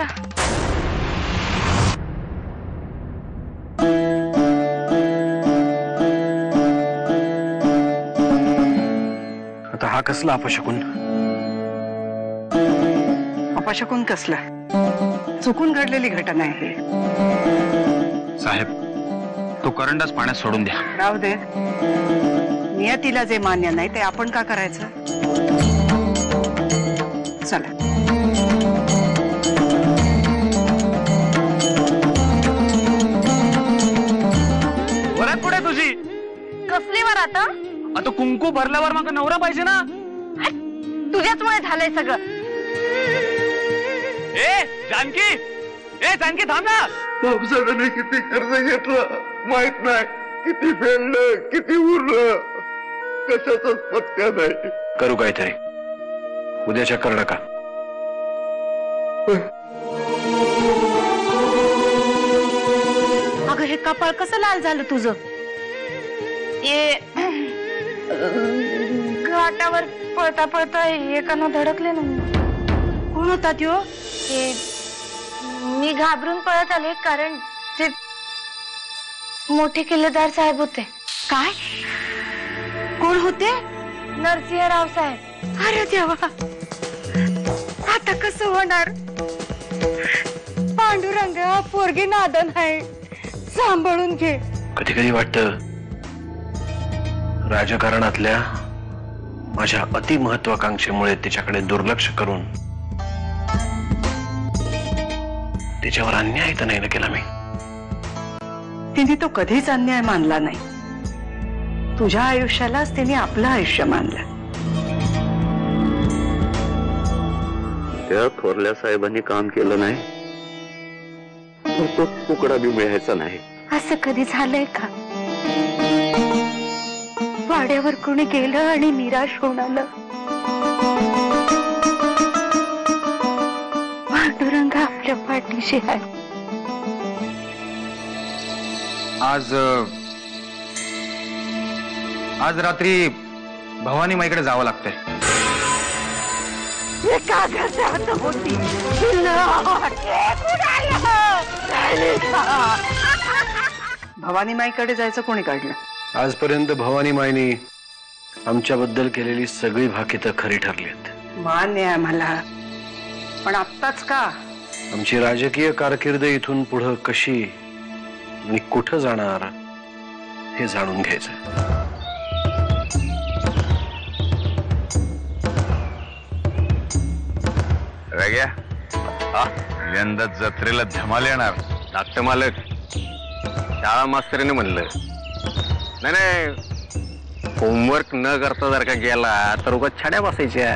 चला. आता हा कसला अपशकुन? अपशकुन कसला? चुकून घडलेली घटना आहे. साहेब, तो करंडच पाण्यात सोडून द्या. राहू दे. नियतीला जे मान्य नाही ते आपण का करायचं? चला. वरात कुठे तुझी? कसली वर आता? आता कुंकू भरल्यावर मग नवरा पाहिजे ना. तुझ्याचमुळे झालंय सगळं. जानकी थांब ना. पावसाळ्याने किती कर्ज घेतलं माहित नाही, किती फेडलं, किती उरलं, कशाचाच पत्त्या नाही. करू काहीतरी. उद्याच्या कर नका. अगं हे कपाळ कसं लाल झालं तुझं? घाटावर पळता पळता एकानं धडकले ना. कोण होता त्यो? मी घाबरून पळत आले कारण ते मोठे किल्लेदार साहेब होते. काय? कोण होते? नरसिंहराव साहेब. अरे देवा, आता कसं होणार? पांडुरंग, पोरगी नादन आहे, सांभाळून घे. कधी कधी वाटतं राजकारणातल्या माझ्या अति महत्वाकांक्षेमुळे तिच्याकडे दुर्लक्ष करून तिच्यावर अन्याय तर नाही ना केला मी. तिने तो कधीच अन्याय मानला नाही. तुझ्या आयुष्यालाच तिने आपलं आयुष्य मानलं. त्या थोरल्या साहेबांनी काम केलं नाही तर तो तुकडा बी मिळायचा नाही. असं कधी झालंय का? वाड्यावर कोणी गेलं आणि निराश होऊन आलं. पांडुरंग आपल्या पाठीशी आहे. आज रात्री भवानी माईकडे जावं लागतंय. भवानी माईकडे जायचं कोणी काढलं? आजपर्यंत भवानी माईनी आमच्याबद्दल केलेली सगळी भाकितं खरी ठरलीत. मान्य आहे मला, पण आत्ताच का? आमची राजकीय कारकीर्द इथून पुढं कशी आणि कुठं जाणार हे जाणून घ्यायचं. राग्या, यंदा जत्रेला धमाल येणार. धाकटे मालक, शाळा मास्तरीने म्हणलं नाही, होमवर्क न करता जर का गेला तर उगाच छड्या बसायच्या.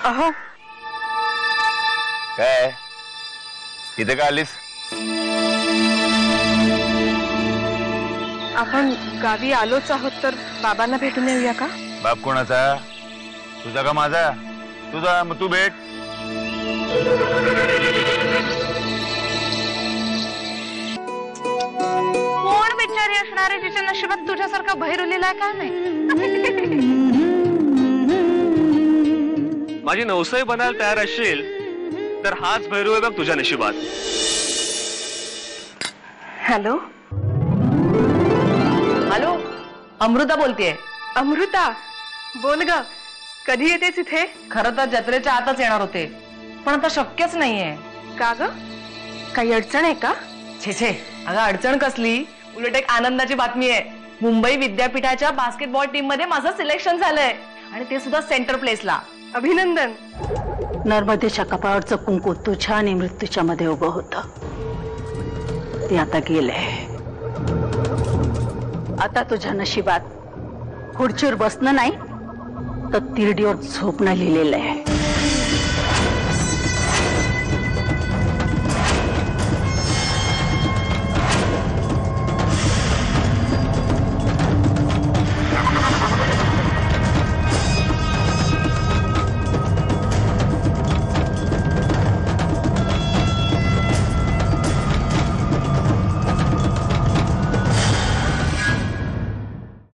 अहो, काय इथे का आलीस? आपण गावी आलोच आहोत तर बाबांना भेटून येऊया का? बाप कोणाचा? तुझा का माझा? तुझा. मग तू भेट. कोण बिचारी असणारे तिच्या नशिबात तुझ्यासारखा भैरुलीला काय नाही. माझी नवसाई बनायला तयार असशील तर हाच भैरू आहे बघ तुझ्या नशिबात. हॅलो. हॅलो, अमृता बोलतेय. अमृता, बोल ग. कधी येतेस इथे? खरं तर जत्रेच्या आतच येणार होते, पण आता शक्यच नाहीये. का ग? काही अडचण आहे का? छे छे, अगं अडचण कसली, उलट एक आनंदाची बातमी आहे. मुंबई विद्यापीठाच्या बास्केटबॉल टीम मध्ये माझं सिलेक्शन झालंय आणि ते सुद्धा सेंटर प्लेसला. अभिनंदन. नर्मदेच्या कपाळावरचं कुंकू तुझ्या आणि मृत्यूच्या मध्ये उभं होतं, ते आता गेलंय. आता तुझ्या नशिबात खुर्चीवर बसणं नाही तर तिरडीवर झोपणं लिहिलेलं आहे.